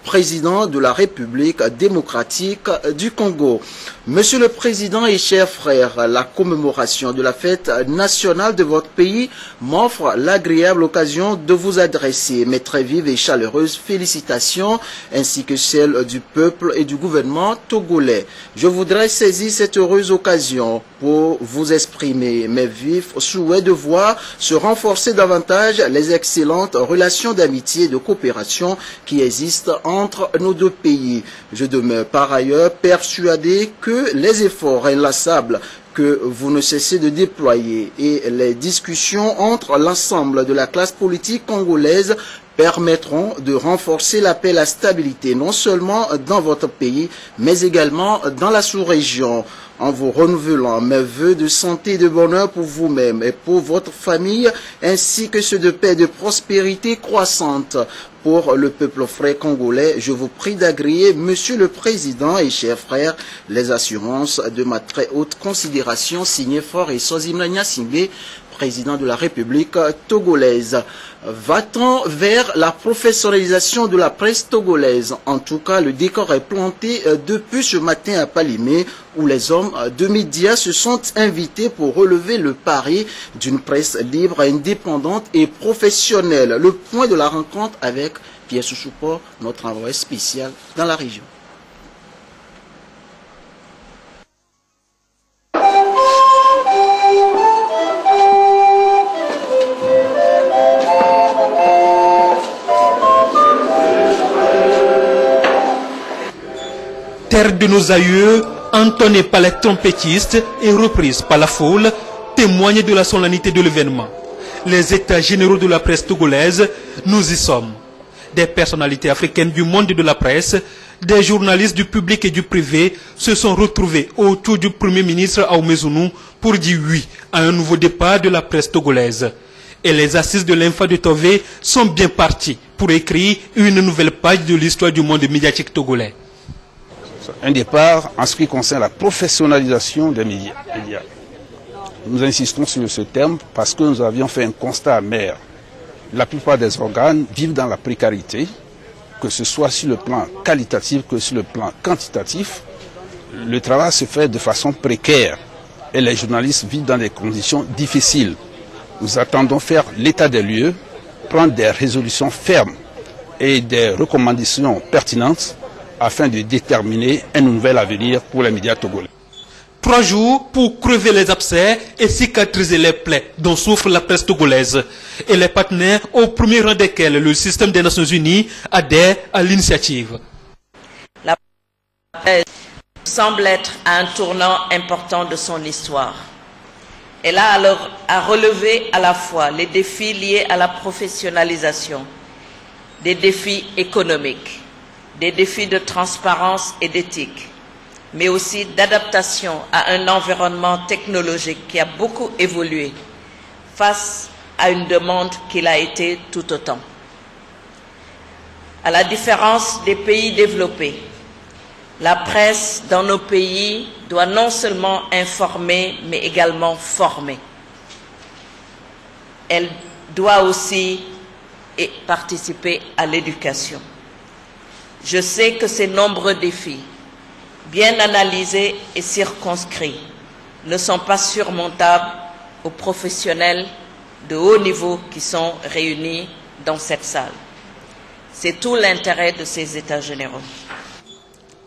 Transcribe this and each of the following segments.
président de la République démocratique du Congo. Monsieur le Président et chers frères, la commémoration de la fête nationale de votre pays m'offre l'agréable occasion de vous adresser mes très vives et chaleureuses félicitations ainsi que celles du peuple et du gouvernement togolais. Je voudrais saisir cette heureuse occasion pour vous exprimer mes vifs souhaits de voir se renforcer davantage les excellentes relations d'amitié et de coopération qui existent entre nos deux pays. Je demeure par ailleurs persuadé que les efforts inlassables que vous ne cessez de déployer et les discussions entre l'ensemble de la classe politique congolaise permettront de renforcer la paix et la stabilité, non seulement dans votre pays, mais également dans la sous-région. En vous renouvelant mes vœux de santé et de bonheur pour vous-même et pour votre famille, ainsi que ceux de paix et de prospérité croissante pour le peuple frère congolais, je vous prie d'agréer, Monsieur le Président et chers frères, les assurances de ma très haute considération, signé Fort et Sozimna Singé, président de la République togolaise. Va-t-on vers la professionnalisation de la presse togolaise? En tout cas, le décor est planté depuis ce matin à Palimé, où les hommes de médias se sont invités pour relever le pari d'une presse libre, indépendante et professionnelle. Le point de la rencontre avec Pierre Souchoupo, notre envoyé spécial dans la région. Terre de nos aïeux, entonnée par les trompettistes et reprise par la foule, témoigne de la solennité de l'événement. Les états généraux de la presse togolaise, nous y sommes. Des personnalités africaines du monde de la presse, des journalistes du public et du privé se sont retrouvés autour du Premier ministre Ahmed pour dire oui à un nouveau départ de la presse togolaise. Et les assises de l'INFA de Tové sont bien parties pour écrire une nouvelle page de l'histoire du monde médiatique togolais. Un départ en ce qui concerne la professionnalisation des médias. Nous insistons sur ce terme parce que nous avions fait un constat amer. La plupart des organes vivent dans la précarité, que ce soit sur le plan qualitatif que sur le plan quantitatif. Le travail se fait de façon précaire et les journalistes vivent dans des conditions difficiles. Nous attendons faire l'état des lieux, prendre des résolutions fermes et des recommandations pertinentes afin de déterminer un nouvel avenir pour les médias togolais. 3 jours pour crever les abcès et cicatriser les plaies dont souffre la presse togolaise. Et les partenaires, au premier rang desquels le système des Nations Unies, adhèrent à l'initiative. La presse semble être à un tournant important de son histoire. Elle a alors à relever à la fois les défis liés à la professionnalisation, des défis économiques, des défis de transparence et d'éthique, mais aussi d'adaptation à un environnement technologique qui a beaucoup évolué face à une demande qui l'a été tout autant. À la différence des pays développés, la presse dans nos pays doit non seulement informer, mais également former. Elle doit aussi participer à l'éducation. Je sais que ces nombreux défis, bien analysés et circonscrits, ne sont pas surmontables aux professionnels de haut niveau qui sont réunis dans cette salle. C'est tout l'intérêt de ces États généraux.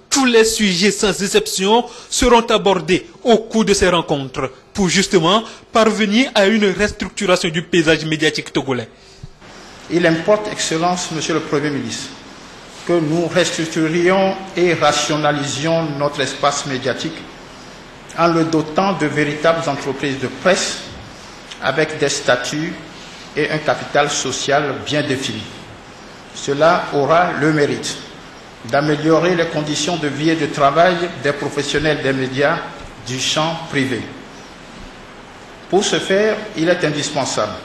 Tous les sujets sans exception seront abordés au cours de ces rencontres pour justement parvenir à une restructuration du paysage médiatique togolais. Il importe, Excellence, Monsieur le Premier ministre, que nous restructurions et rationalisions notre espace médiatique en le dotant de véritables entreprises de presse avec des statuts et un capital social bien défini. Cela aura le mérite d'améliorer les conditions de vie et de travail des professionnels des médias du champ privé. Pour ce faire, il est indispensable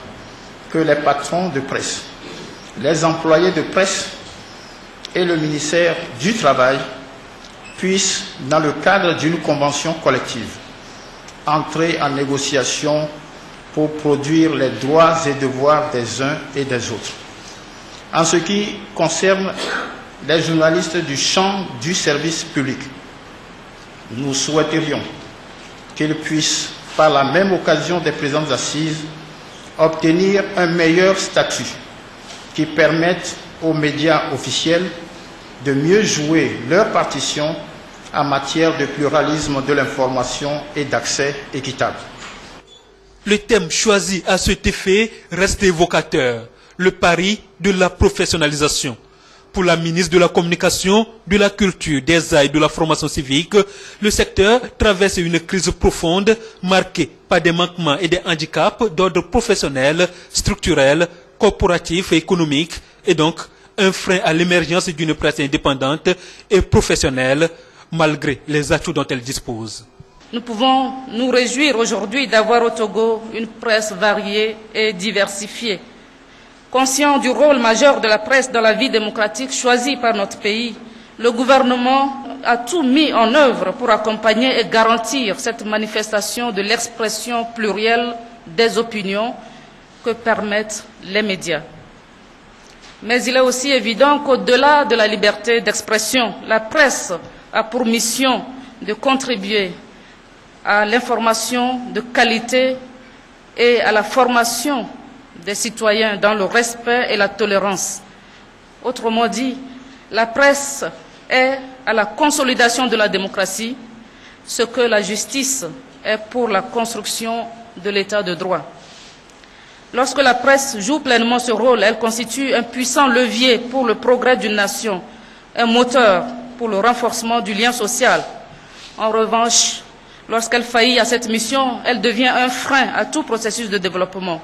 que les patrons de presse, les employés de presse et le ministère du Travail puissent, dans le cadre d'une convention collective, entrer en négociation pour produire les droits et devoirs des uns et des autres. En ce qui concerne les journalistes du champ du service public. Nous souhaiterions qu'ils puissent, par la même occasion des présentes assises, obtenir un meilleur statut qui permette aux médias officiels de mieux jouer leur partition en matière de pluralisme de l'information et d'accès équitable. Le thème choisi à cet effet reste évocateur, le pari de la professionnalisation. Pour la ministre de la Communication, de la Culture, des Arts et de la Formation civique, le secteur traverse une crise profonde marquée par des manquements et des handicaps d'ordre professionnel, structurel, corporatif et économique, et donc un frein à l'émergence d'une presse indépendante et professionnelle, malgré les atouts dont elle dispose. Nous pouvons nous réjouir aujourd'hui d'avoir au Togo une presse variée et diversifiée. Conscient du rôle majeur de la presse dans la vie démocratique choisie par notre pays, le gouvernement a tout mis en œuvre pour accompagner et garantir cette manifestation de l'expression plurielle des opinions que permettent les médias. Mais il est aussi évident qu'au-delà de la liberté d'expression, la presse a pour mission de contribuer à l'information de qualité et à la formation des citoyens dans le respect et la tolérance. Autrement dit, la presse est à la consolidation de la démocratie, ce que la justice est pour la construction de l'état de droit. Lorsque la presse joue pleinement ce rôle, elle constitue un puissant levier pour le progrès d'une nation, un moteur pour le renforcement du lien social. En revanche, lorsqu'elle faillit à cette mission, elle devient un frein à tout processus de développement.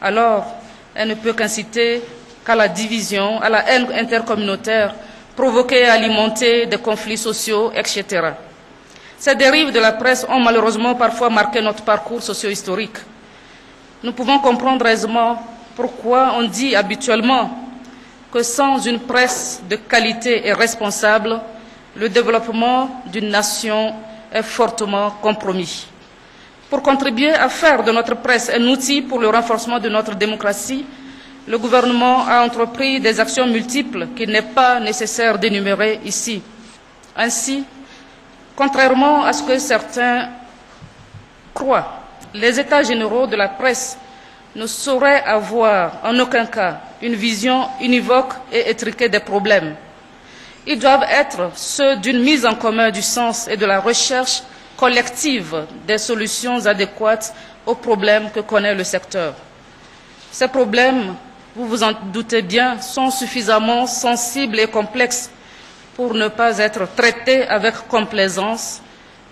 Alors, elle ne peut qu'inciter qu'à la division, à la haine intercommunautaire, provoquer et alimenter des conflits sociaux, etc. Ces dérives de la presse ont malheureusement parfois marqué notre parcours socio-historique. Nous pouvons comprendre aisément pourquoi on dit habituellement que sans une presse de qualité et responsable, le développement d'une nation est fortement compromis. Pour contribuer à faire de notre presse un outil pour le renforcement de notre démocratie, le gouvernement a entrepris des actions multiples qu'il n'est pas nécessaire d'énumérer ici. Ainsi, contrairement à ce que certains croient, les États généraux de la presse ne sauraient avoir en aucun cas une vision univoque et étriquée des problèmes. Ils doivent être ceux d'une mise en commun du sens et de la recherche collective des solutions adéquates aux problèmes que connaît le secteur. Ces problèmes, vous vous en doutez bien, sont suffisamment sensibles et complexes pour ne pas être traités avec complaisance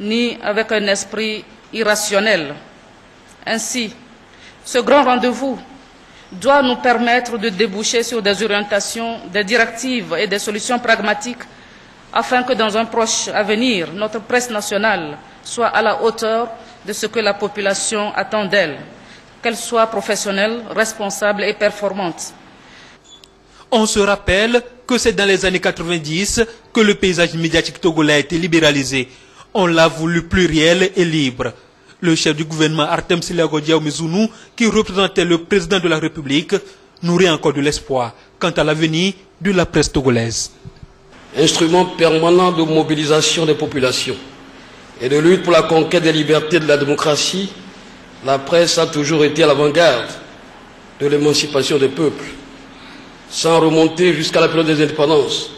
ni avec un esprit irrationnel. Ainsi, ce grand rendez-vous doit nous permettre de déboucher sur des orientations, des directives et des solutions pragmatiques afin que dans un proche avenir, notre presse nationale soit à la hauteur de ce que la population attend d'elle, qu'elle soit professionnelle, responsable et performante. On se rappelle que c'est dans les années 90 que le paysage médiatique togolais a été libéralisé. On l'a voulu pluriel et libre. Le chef du gouvernement Artem Siliago Mizounou, qui représentait le président de la République, nourrit encore de l'espoir quant à l'avenir de la presse togolaise. Instrument permanent de mobilisation des populations et de lutte pour la conquête des libertés de la démocratie, la presse a toujours été à l'avant-garde de l'émancipation des peuples. Sans remonter jusqu'à la période des indépendances,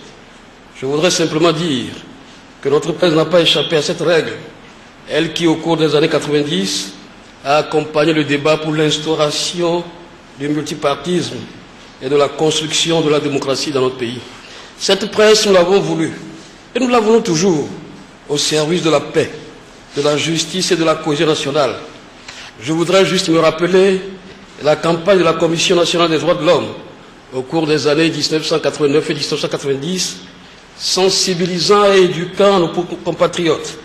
je voudrais simplement dire que notre presse n'a pas échappé à cette règle, elle qui, au cours des années 90, a accompagné le débat pour l'instauration du multipartisme et de la construction de la démocratie dans notre pays. Cette presse, nous l'avons voulu, et nous la voulons toujours, au service de la paix, de la justice et de la cohésion nationale. Je voudrais juste me rappeler la campagne de la Commission nationale des droits de l'homme au cours des années 1989 et 1990, sensibilisant et éduquant nos compatriotes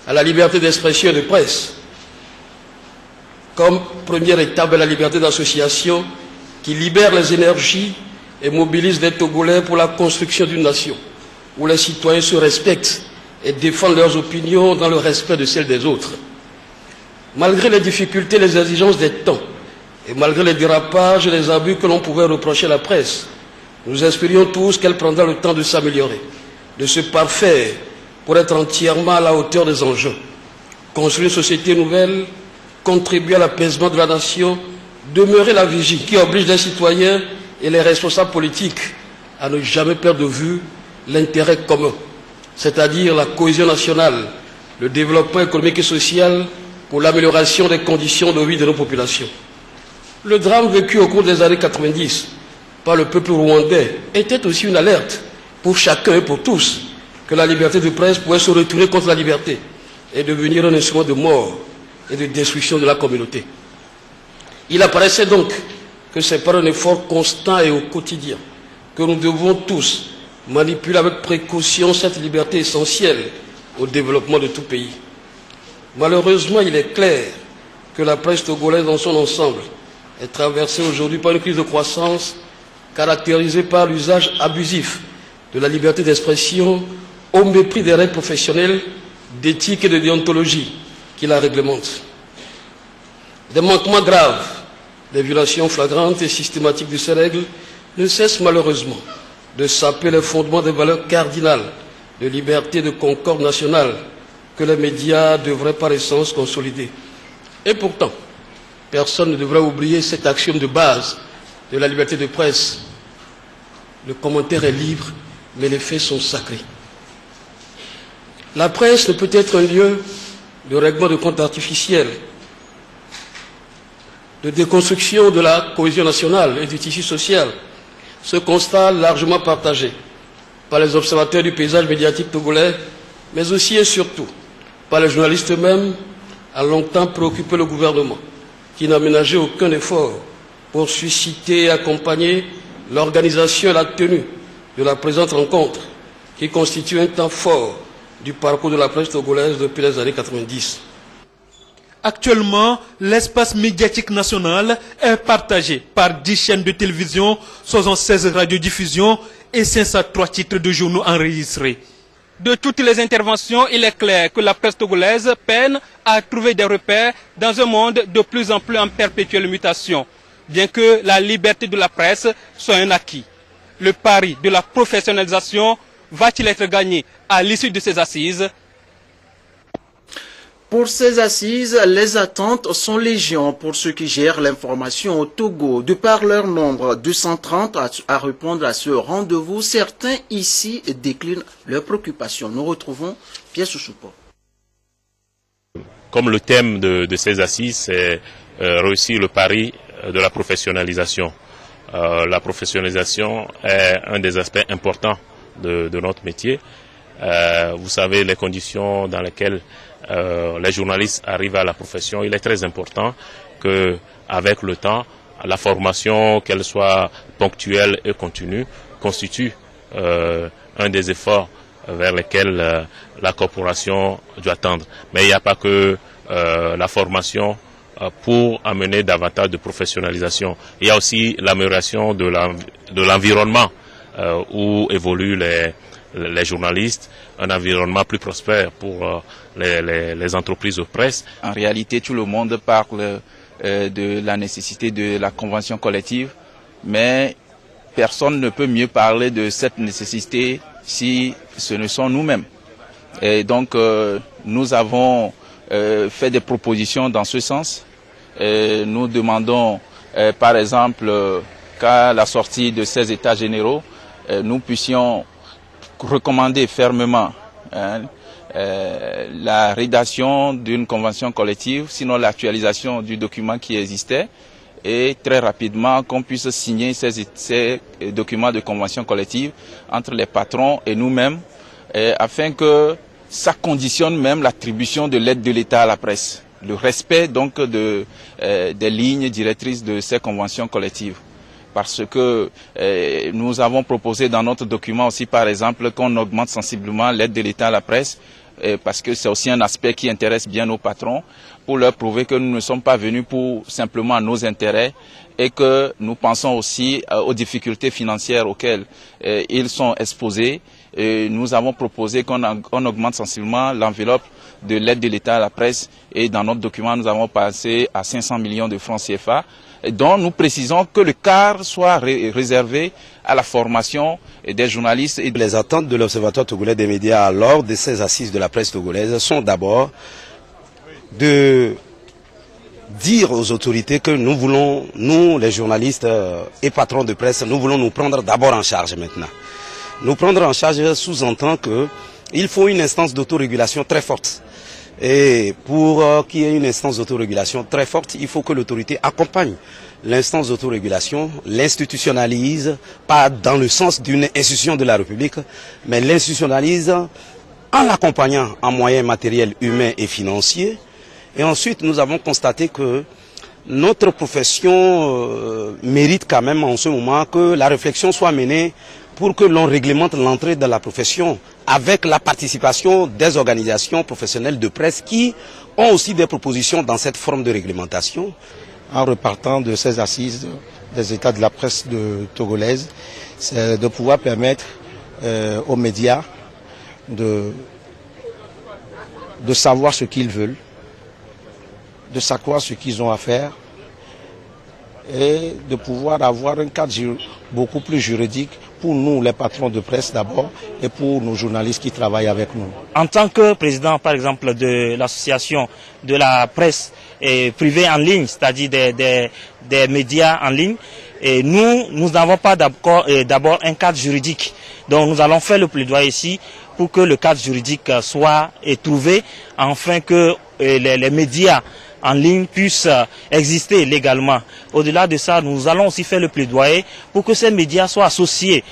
à la liberté d'expression et de presse, comme première étape de la liberté d'association qui libère les énergies et mobilise les Togolais pour la construction d'une nation, où les citoyens se respectent et défendent leurs opinions dans le respect de celles des autres. Malgré les difficultés et les exigences des temps, et malgré les dérapages et les abus que l'on pouvait reprocher à la presse, Nous espérions tous qu'elle prendra le temps de s'améliorer, de se parfaire pour être entièrement à la hauteur des enjeux. Construire une société nouvelle, contribuer à l'apaisement de la nation, demeurer la vigie qui oblige les citoyens et les responsables politiques à ne jamais perdre de vue l'intérêt commun, c'est-à-dire la cohésion nationale, le développement économique et social pour l'amélioration des conditions de vie de nos populations. Le drame vécu au cours des années 90 par le peuple rwandais était aussi une alerte pour chacun et pour tous que la liberté de presse pouvait se retourner contre la liberté et devenir un instrument de mort et de destruction de la communauté. Il apparaissait donc que c'est par un effort constant et au quotidien que nous devons tous manipuler avec précaution cette liberté essentielle au développement de tout pays. Malheureusement, il est clair que la presse togolaise dans son ensemble est traversée aujourd'hui par une crise de croissance caractérisée par l'usage abusif de la liberté d'expression au mépris des règles professionnelles, d'éthique et de déontologie qui la réglementent. Des manquements graves, des violations flagrantes et systématiques de ces règles ne cessent malheureusement de saper les fondements des valeurs cardinales de liberté et de concorde nationale que les médias devraient par essence consolider. Et pourtant, personne ne devrait oublier cet axiome de base de la liberté de presse. Le commentaire est libre, mais les faits sont sacrés. La presse ne peut être un lieu de règlement de comptes artificiels, de déconstruction de la cohésion nationale et du tissu social. Ce constat largement partagé par les observateurs du paysage médiatique togolais, mais aussi et surtout par les journalistes eux-mêmes, a longtemps préoccupé le gouvernement, qui n'a ménagé aucun effort pour susciter et accompagner l'organisation et la tenue de la présente rencontre, qui constitue un temps fort du parcours de la presse togolaise depuis les années 90. Actuellement, l'espace médiatique national est partagé par 10 chaînes de télévision, 76 radiodiffusions et 503 titres de journaux enregistrés. De toutes les interventions, il est clair que la presse togolaise peine à trouver des repères dans un monde de plus en plus en perpétuelle mutation, bien que la liberté de la presse soit un acquis. Le pari de la professionnalisation va-t-il être gagné à l'issue de ces assises? Pour ces assises, les attentes sont légion pour ceux qui gèrent l'information au Togo. De par leur nombre, 230 à répondre à ce rendez-vous, certains ici déclinent leurs préoccupations. Nous retrouvons Pierre Souchoupo. Comme le thème de ces assises, c'est réussir le pari de la professionnalisation. La professionnalisation est un des aspects importants de notre métier. Vous savez, les conditions dans lesquelles les journalistes arrivent à la profession, il est très important qu'avec le temps, la formation, qu'elle soit ponctuelle et continue, constitue un des efforts vers lesquels la corporation doit tendre. Mais il n'y a pas que la formation pour amener davantage de professionnalisation. Il y a aussi l'amélioration de l'environnement où évoluent les journalistes, un environnement plus prospère pour les entreprises de presse. En réalité, tout le monde parle de la nécessité de la convention collective, mais personne ne peut mieux parler de cette nécessité si ce ne sont nous-mêmes. Et donc, nous avons fait des propositions dans ce sens. Nous demandons, par exemple, qu'à la sortie de ces états généraux, nous puissions recommander fermement la rédaction d'une convention collective, sinon l'actualisation du document qui existait, et très rapidement qu'on puisse signer ces documents de convention collective entre les patrons et nous-mêmes, afin que ça conditionne même l'attribution de l'aide de l'État à la presse, le respect donc des lignes directrices de ces conventions collectives. Parce que nous avons proposé dans notre document aussi, par exemple, qu'on augmente sensiblement l'aide de l'État à la presse, parce que c'est aussi un aspect qui intéresse bien nos patrons, pour leur prouver que nous ne sommes pas venus pour simplement nos intérêts et que nous pensons aussi aux difficultés financières auxquelles ils sont exposés. Et nous avons proposé qu'on augmente sensiblement l'enveloppe de l'aide de l'État à la presse, et dans notre document nous avons passé à 500 millions de francs CFA, dont nous précisons que le quart soit réservé à la formation des journalistes. Les attentes de l'Observatoire togolais des médias lors de ces assises de la presse togolaise sont d'abord de dire aux autorités que nous voulons, nous les journalistes et patrons de presse, nous voulons nous prendre d'abord en charge maintenant. Nous prendre en charge sous-entend qu'il faut une instance d'autorégulation très forte. Et pour qu'il y ait une instance d'autorégulation très forte, il faut que l'autorité accompagne l'instance d'autorégulation, l'institutionnalise, pas dans le sens d'une institution de la République, mais l'institutionnalise en l'accompagnant en moyens matériels, humains et financiers. Et ensuite, nous avons constaté que notre profession mérite quand même en ce moment que la réflexion soit menée pour que l'on réglemente l'entrée dans la profession avec la participation des organisations professionnelles de presse qui ont aussi des propositions dans cette forme de réglementation. En repartant de ces assises des états de la presse togolaise, c'est de pouvoir permettre aux médias de savoir ce qu'ils veulent, de savoir ce qu'ils ont à faire et de pouvoir avoir un cadre beaucoup plus juridique pour nous, les patrons de presse d'abord, et pour nos journalistes qui travaillent avec nous. En tant que président, par exemple, de l'association de la presse privée en ligne, c'est-à-dire des médias en ligne, et nous n'avons pas d'abord un cadre juridique. Donc nous allons faire le plaidoyer ici pour que le cadre juridique soit trouvé, afin que les médias en ligne puissent exister légalement. Au-delà de ça, nous allons aussi faire le plaidoyer pour que ces médias soient associés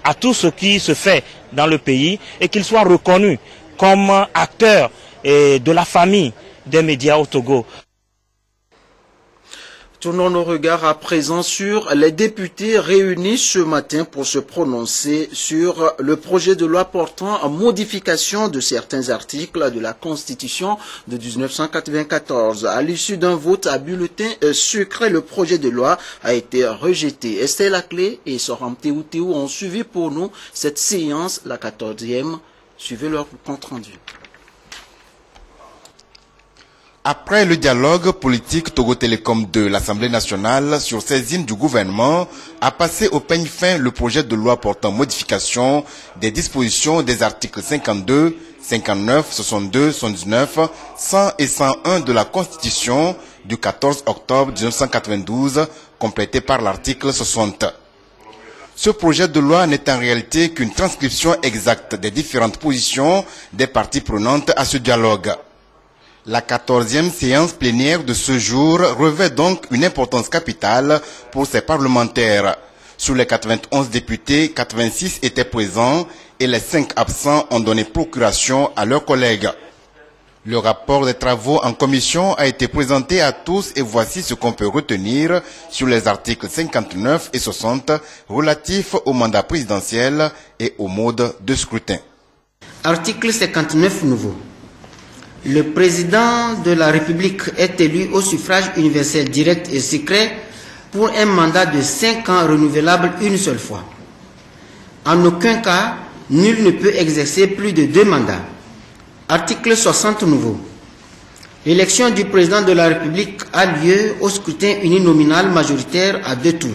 à tout ce qui se fait dans le pays et qu'ils soient reconnus comme acteurs de la famille des médias au Togo. Tournons nos regards à présent sur les députés réunis ce matin pour se prononcer sur le projet de loi portant en modification de certains articles de la Constitution de 1994. À l'issue d'un vote à bulletin secret, le projet de loi a été rejeté. Estelle Laclé et Soram Théou ont suivi pour nous cette séance, la 14e. Suivez leur compte rendu. Après le dialogue politique, Togo Télécom 2, l'Assemblée nationale, sur saisine du gouvernement, a passé au peigne fin le projet de loi portant modification des dispositions des articles 52, 59, 62, 119, 100 et 101 de la Constitution du 14 octobre 1992, complété par l'article 60. Ce projet de loi n'est en réalité qu'une transcription exacte des différentes positions des parties prenantes à ce dialogue. La 14e séance plénière de ce jour revêt donc une importance capitale pour ces parlementaires. Sur les 91 députés, 86 étaient présents et les 5 absents ont donné procuration à leurs collègues. Le rapport des travaux en commission a été présenté à tous et voici ce qu'on peut retenir sur les articles 59 et 60 relatifs au mandat présidentiel et au mode de scrutin. Article 59 nouveau. Le président de la République est élu au suffrage universel direct et secret pour un mandat de 5 ans renouvelable une seule fois. En aucun cas, nul ne peut exercer plus de 2 mandats. Article 60 nouveau. L'élection du président de la République a lieu au scrutin uninominal majoritaire à 2 tours.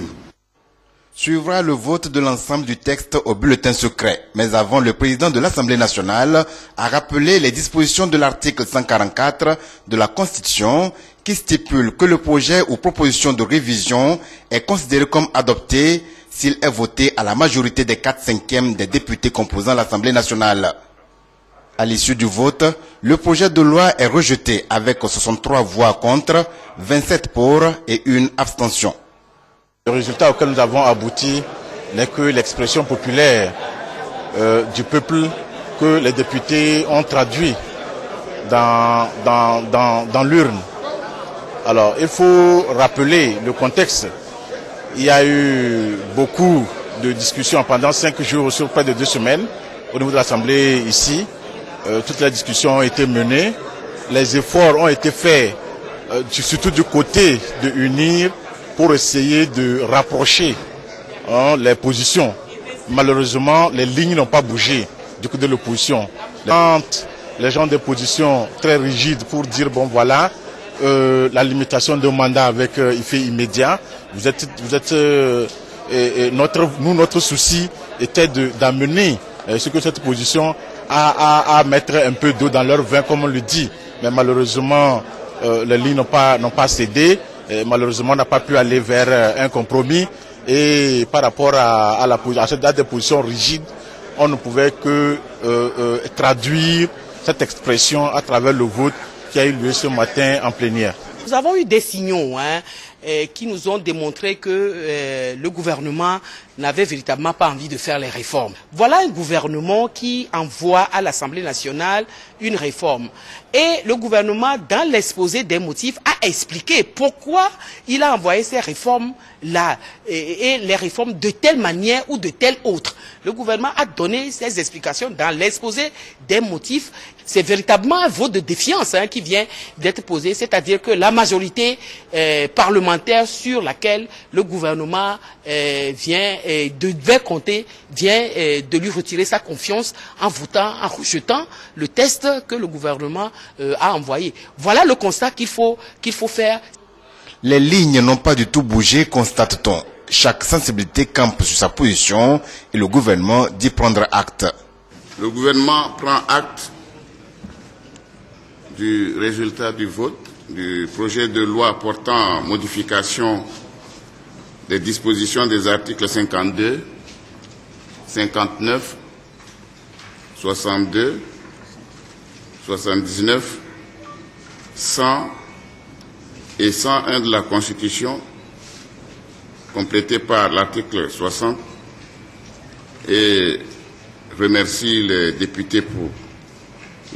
Suivra le vote de l'ensemble du texte au bulletin secret. Mais avant, le président de l'Assemblée nationale a rappelé les dispositions de l'article 144 de la Constitution qui stipule que le projet ou proposition de révision est considéré comme adopté s'il est voté à la majorité des 4/5 des députés composant l'Assemblée nationale. À l'issue du vote, le projet de loi est rejeté avec 63 voix contre, 27 pour et 1 abstention. Le résultat auquel nous avons abouti n'est que l'expression populaire du peuple que les députés ont traduit dans l'urne. Alors, il faut rappeler le contexte. Il y a eu beaucoup de discussions pendant 5 jours sur près de 2 semaines au niveau de l'Assemblée ici. Toutes les discussions ont été menées. Les efforts ont été faits, surtout du côté de UNIR, pour essayer de rapprocher les positions. Malheureusement, les lignes n'ont pas bougé du côté de l'opposition. Quand les gens ont des positions très rigides pour dire, bon voilà, la limitation de mandat avec effet immédiat. Notre souci était d'amener cette position à mettre un peu d'eau dans leur vin, comme on le dit. Mais malheureusement, les lignes n'ont pas cédé. Et malheureusement, on n'a pas pu aller vers un compromis. Et par rapport à des positions rigides, on ne pouvait que traduire cette expression à travers le vote qui a eu lieu ce matin en plénière. Nous avons eu des signaux qui nous ont démontré que le gouvernement n'avait véritablement pas envie de faire les réformes. Voilà un gouvernement qui envoie à l'Assemblée nationale une réforme. Et le gouvernement, dans l'exposé des motifs, a expliqué pourquoi il a envoyé ces réformes-là et les réformes de telle manière ou de telle autre. Le gouvernement a donné ces explications dans l'exposé des motifs. C'est véritablement un vote de défiance qui vient d'être posé, c'est-à-dire que la majorité parlementaire sur laquelle le gouvernement devait compter vient de lui retirer sa confiance en rejetant le test que le gouvernement a envoyé. Voilà le constat qu'il faut faire. Les lignes n'ont pas du tout bougé, constate-t-on. Chaque sensibilité campe sur sa position et le gouvernement dit prendre acte. Le gouvernement prend acte du résultat du vote du projet de loi portant modification des dispositions des articles 52, 59, 62, 79, 100 et 101 de la Constitution, complété par l'article 60, et remercie les députés pour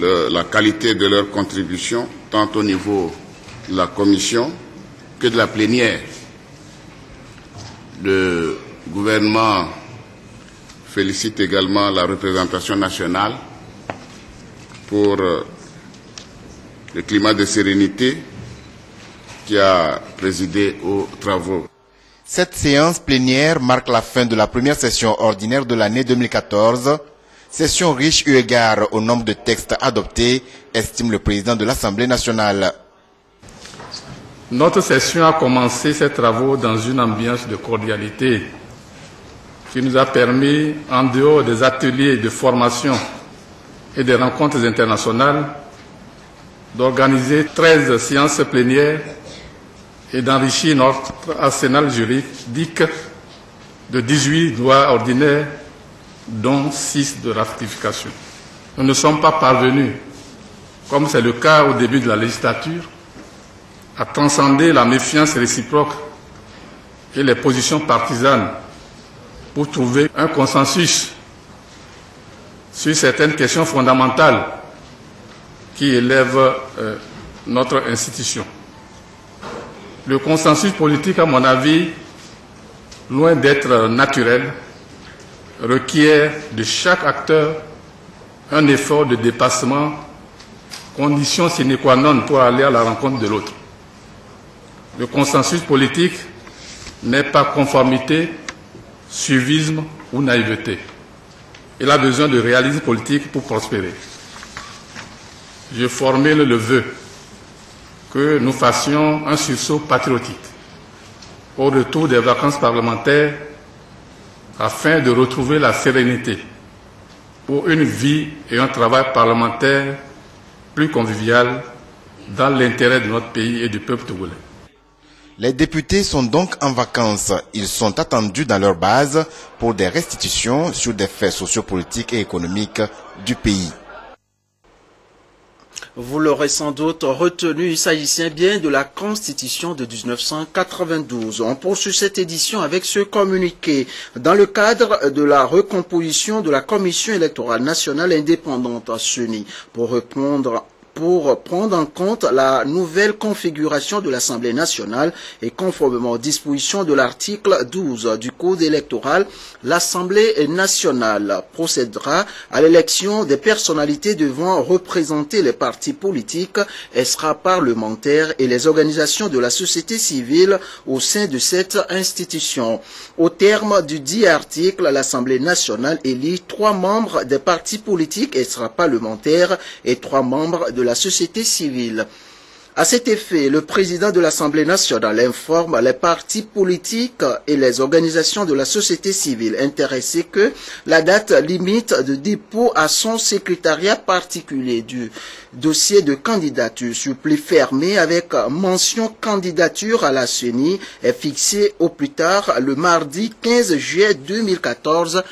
la qualité de leur contribution, tant au niveau de la commission que de la plénière. Le gouvernement félicite également la représentation nationale pour le climat de sérénité qui a présidé aux travaux. Cette séance plénière marque la fin de la première session ordinaire de l'année 2014. Session riche eu égard au nombre de textes adoptés, estime le président de l'Assemblée nationale. Notre session a commencé ses travaux dans une ambiance de cordialité qui nous a permis, en dehors des ateliers de formation et des rencontres internationales, d'organiser 13 séances plénières et d'enrichir notre arsenal juridique de 18 lois ordinaires, dont 6 de ratification. Nous ne sommes pas parvenus, comme c'est le cas au début de la législature, à transcender la méfiance réciproque et les positions partisanes pour trouver un consensus sur certaines questions fondamentales qui élèvent notre institution. Le consensus politique, à mon avis, loin d'être naturel, requiert de chaque acteur un effort de dépassement, condition sine qua non pour aller à la rencontre de l'autre. Le consensus politique n'est pas conformité, suivisme ou naïveté. Il a besoin de réalisme politique pour prospérer. Je formule le vœu que nous fassions un sursaut patriotique au retour des vacances parlementaires afin de retrouver la sérénité pour une vie et un travail parlementaire plus convivial dans l'intérêt de notre pays et du peuple togolais. Les députés sont donc en vacances. Ils sont attendus dans leur base pour des restitutions sur des faits sociopolitiques et économiques du pays. Vous l'aurez sans doute retenu, il s'agissait bien de la Constitution de 1992. On poursuit cette édition avec ce communiqué. Dans le cadre de la recomposition de la Commission électorale nationale indépendante CENI, pour prendre en compte la nouvelle configuration de l'Assemblée nationale et conformément aux dispositions de l'article 12 du Code électoral, l'Assemblée nationale procédera à l'élection des personnalités devant représenter les partis politiques, extra-parlementaires et les organisations de la société civile au sein de cette institution. Au terme du dit article, l'Assemblée nationale élit 3 membres des partis politiques extra-parlementaires et 3 membres de la société civile. À cet effet, le président de l'Assemblée nationale informe les partis politiques et les organisations de la société civile intéressées que la date limite de dépôt à son secrétariat particulier du dossier de candidature sur pli fermé avec mention candidature à la CENI est fixée au plus tard le mardi 15 juillet 2014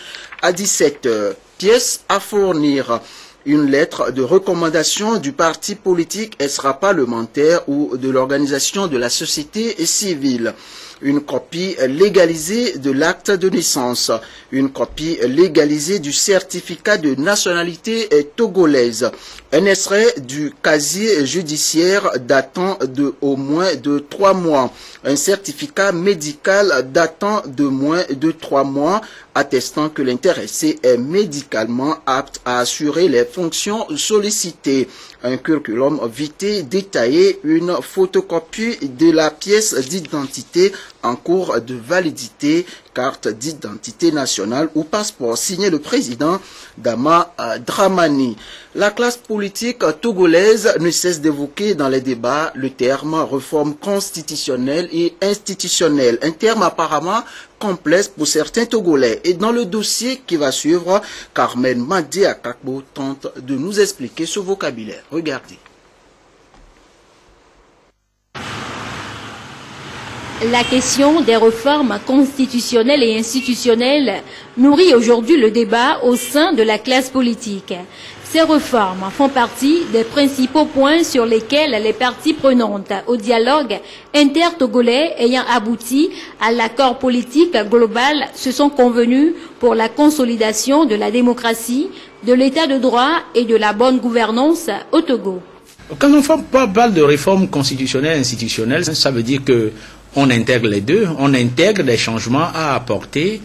à 17h. Pièce à fournir. Une lettre de recommandation du parti politique extra-parlementaire ou de l'organisation de la société civile. Une copie légalisée de l'acte de naissance. Une copie légalisée du certificat de nationalité togolaise. Un extrait du casier judiciaire datant de au moins de 3 mois. Un certificat médical datant de moins de 3 mois attestant que l'intéressé est médicalement apte à assurer les fonctions sollicitées. Un curriculum vitae détaillé, une photocopie de la pièce d'identité en cours de validité, carte d'identité nationale ou passeport signé le président Dama Dramani. La classe politique togolaise ne cesse d'évoquer dans les débats le terme réforme constitutionnelle et institutionnelle, un terme apparemment complexe pour certains Togolais. Et dans le dossier qui va suivre, Carmen Madi Akakbo tente de nous expliquer ce vocabulaire. Regardez. La question des réformes constitutionnelles et institutionnelles nourrit aujourd'hui le débat au sein de la classe politique. Ces réformes font partie des principaux points sur lesquels les parties prenantes au dialogue inter-togolais ayant abouti à l'accord politique global se sont convenus pour la consolidation de la démocratie, de l'état de droit et de la bonne gouvernance au Togo. Quand on parle de réforme constitutionnelle et institutionnelle, ça veut dire que on intègre les deux, on intègre des changements à apporter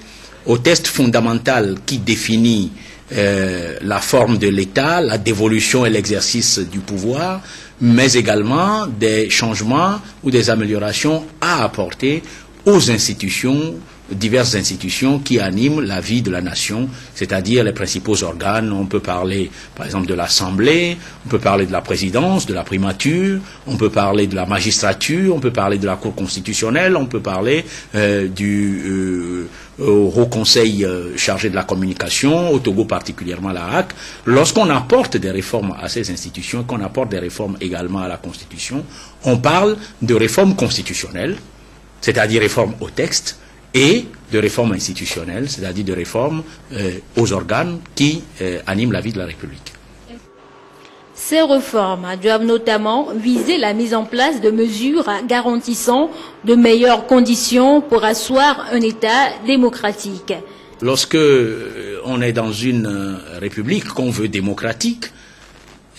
au texte fondamental qui définit la forme de l'État, la dévolution et l'exercice du pouvoir, mais également des changements ou des améliorations à apporter aux institutions, diverses institutions qui animent la vie de la nation, c'est-à-dire les principaux organes. On peut parler par exemple de l'Assemblée, on peut parler de la présidence, de la primature, on peut parler de la magistrature, on peut parler de la Cour constitutionnelle, on peut parler du Haut Conseil chargé de la communication, au Togo particulièrement la HAC. Lorsqu'on apporte des réformes à ces institutions, qu'on apporte des réformes également à la Constitution, on parle de réformes constitutionnelles, c'est-à-dire réformes au texte, et de réformes institutionnelles, c'est-à-dire de réformes aux organes qui animent la vie de la République. Ces réformes doivent notamment viser la mise en place de mesures garantissant de meilleures conditions pour asseoir un État démocratique. Lorsque on est dans une République qu'on veut démocratique,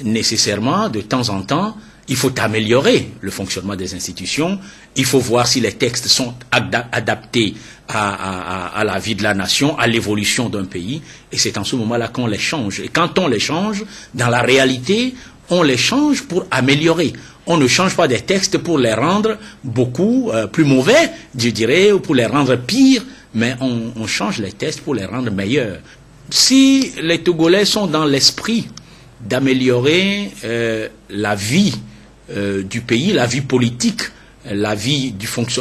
nécessairement, de temps en temps, il faut améliorer le fonctionnement des institutions, il faut voir si les textes sont adaptés à la vie de la nation, à l'évolution d'un pays, et c'est en ce moment-là qu'on les change. Et quand on les change, dans la réalité, on les change pour améliorer. On ne change pas des textes pour les rendre beaucoup plus mauvais, je dirais, ou pour les rendre pires, mais on change les textes pour les rendre meilleurs. Si les Togolais sont dans l'esprit d'améliorer la vie du pays, la vie politique, la vie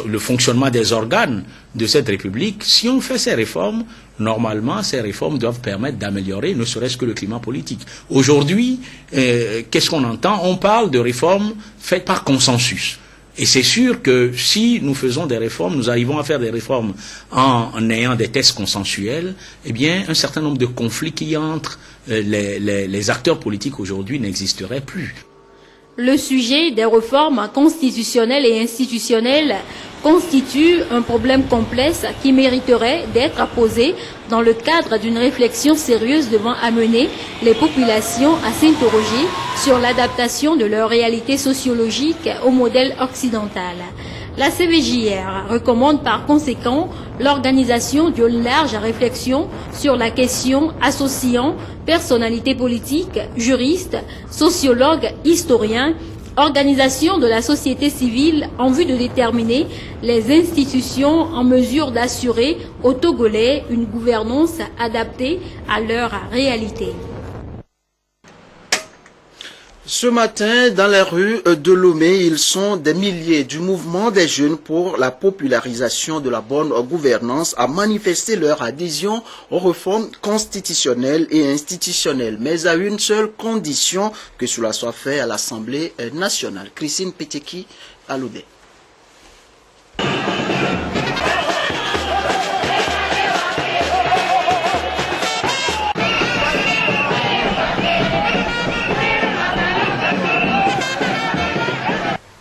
le fonctionnement des organes de cette République, si on fait ces réformes, normalement, ces réformes doivent permettre d'améliorer ne serait-ce que le climat politique. Aujourd'hui, qu'est-ce qu'on entend? On parle de réformes faites par consensus. Et c'est sûr que si nous faisons des réformes, nous arrivons à faire des réformes en ayant des tests consensuels, eh bien, un certain nombre de conflits qui entre les acteurs politiques aujourd'hui n'existeraient plus. Le sujet des réformes constitutionnelles et institutionnelles constitue un problème complexe qui mériterait d'être posé dans le cadre d'une réflexion sérieuse devant amener les populations à s'interroger sur l'adaptation de leur réalité sociologique au modèle occidental. La CVJR recommande par conséquent l'organisation d'une large réflexion sur la question associant personnalités politiques, juristes, sociologues, historiens, organisations de la société civile en vue de déterminer les institutions en mesure d'assurer aux Togolais une gouvernance adaptée à leur réalité. Ce matin, dans les rues de Lomé, ils sont des milliers du mouvement des jeunes pour la popularisation de la bonne gouvernance à manifester leur adhésion aux réformes constitutionnelles et institutionnelles, mais à une seule condition, que cela soit fait à l'Assemblée nationale. Christine Peteki, à Lodé.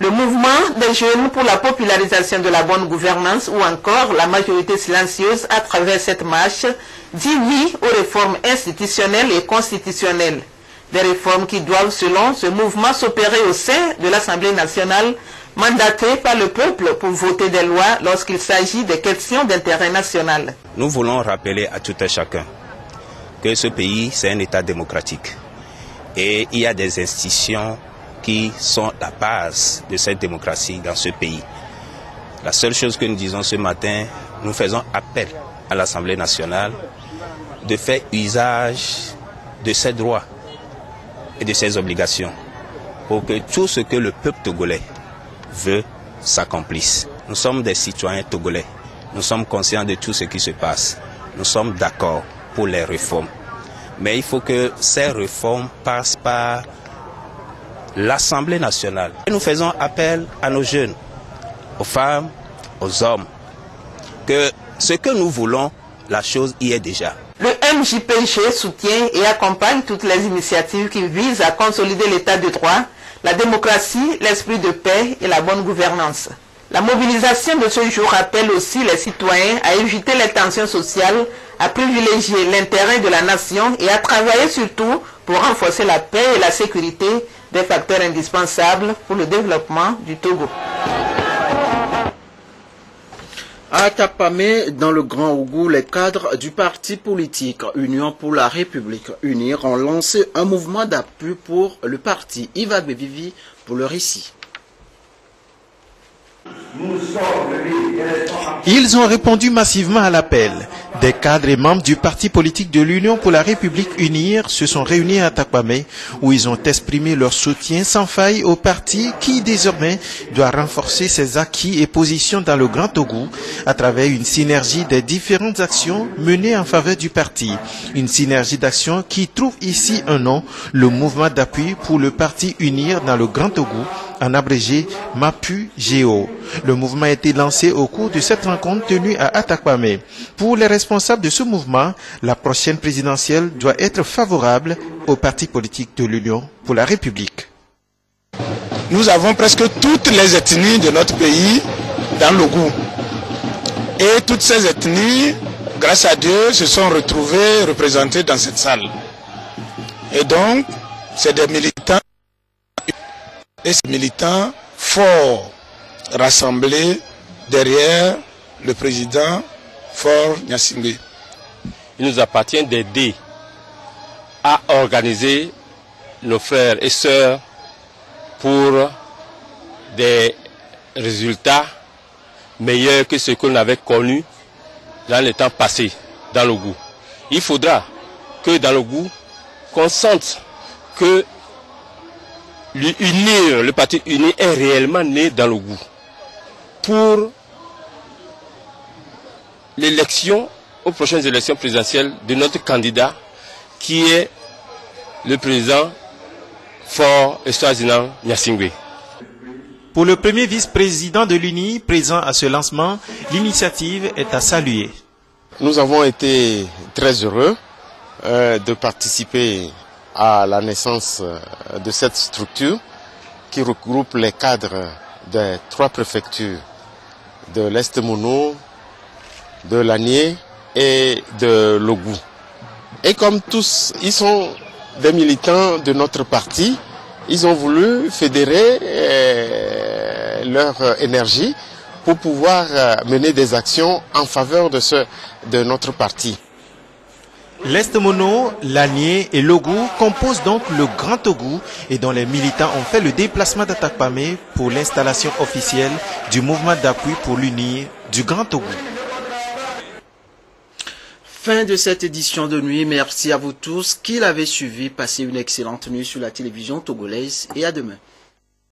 Le mouvement des jeunes pour la popularisation de la bonne gouvernance ou encore la majorité silencieuse à travers cette marche dit oui aux réformes institutionnelles et constitutionnelles. Des réformes qui doivent, selon ce mouvement, s'opérer au sein de l'Assemblée nationale, mandatée par le peuple pour voter des lois lorsqu'il s'agit des questions d'intérêt national. Nous voulons rappeler à tout un chacun que ce pays, c'est un État démocratique. Et il y a des institutions qui sont la base de cette démocratie dans ce pays. La seule chose que nous disons ce matin, nous faisons appel à l'Assemblée nationale de faire usage de ses droits et de ses obligations pour que tout ce que le peuple togolais veut s'accomplisse. Nous sommes des citoyens togolais. Nous sommes conscients de tout ce qui se passe. Nous sommes d'accord pour les réformes. Mais il faut que ces réformes passent par l'Assemblée nationale. Et nous faisons appel à nos jeunes, aux femmes, aux hommes, que ce que nous voulons, la chose y est déjà. Le MJPG soutient et accompagne toutes les initiatives qui visent à consolider l'état de droit, la démocratie, l'esprit de paix et la bonne gouvernance. La mobilisation de ce jour appelle aussi les citoyens à éviter les tensions sociales, à privilégier l'intérêt de la nation et à travailler surtout pour renforcer la paix et la sécurité, des facteurs indispensables pour le développement du Togo. À Tapamé, dans le Grand Ougou, les cadres du parti politique Union pour la République Unir ont lancé un mouvement d'appui pour le parti. Iva Bevivi pour le récit. Ils ont répondu massivement à l'appel. Des cadres et membres du parti politique de l'Union pour la République Unir se sont réunis à Tapamé où ils ont exprimé leur soutien sans faille au parti qui désormais doit renforcer ses acquis et positions dans le Grand Togo à travers une synergie des différentes actions menées en faveur du parti. Une synergie d'actions qui trouve ici un nom, le mouvement d'appui pour le parti Unir dans le Grand Togo, en abrégé MAPU-GO. Le mouvement a été lancé au cours de cette rencontre tenue à Atakwame. Pour les responsables de ce mouvement, la prochaine présidentielle doit être favorable au parti politique de l'Union pour la République. Nous avons presque toutes les ethnies de notre pays dans le goût. Et toutes ces ethnies, grâce à Dieu, se sont retrouvées représentées dans cette salle. Et donc, c'est des militants et ces militants forts rassemblés derrière le président Faure Gnassingbé. Il nous appartient d'aider à organiser nos frères et sœurs pour des résultats meilleurs que ce qu'on avait connu dans les temps passés dans le goût. Il faudra que dans le goût, qu'on sente que le parti uni est réellement né dans le goût pour l'élection, aux prochaines élections présidentielles de notre candidat qui est le président Faure Eswasinan Gnassingbé. Pour le premier vice-président de l'UNI présent à ce lancement, l'initiative est à saluer. Nous avons été très heureux de participer à la naissance de cette structure qui regroupe les cadres des 3 préfectures de l'Est Mono, de l'Anié et de l'Ogou. Et comme tous, ils sont des militants de notre parti, ils ont voulu fédérer leur énergie pour pouvoir mener des actions en faveur de notre parti. L'Est Mono, l'Anié et l'Ogou composent donc le Grand Togo et dont les militants ont fait le déplacement d'Atakpamé pour l'installation officielle du mouvement d'appui pour l'unir du Grand Togo. fin de cette édition de nuit. Merci à vous tous qui l'avez suivi. Passez une excellente nuit sur la télévision togolaise et à demain.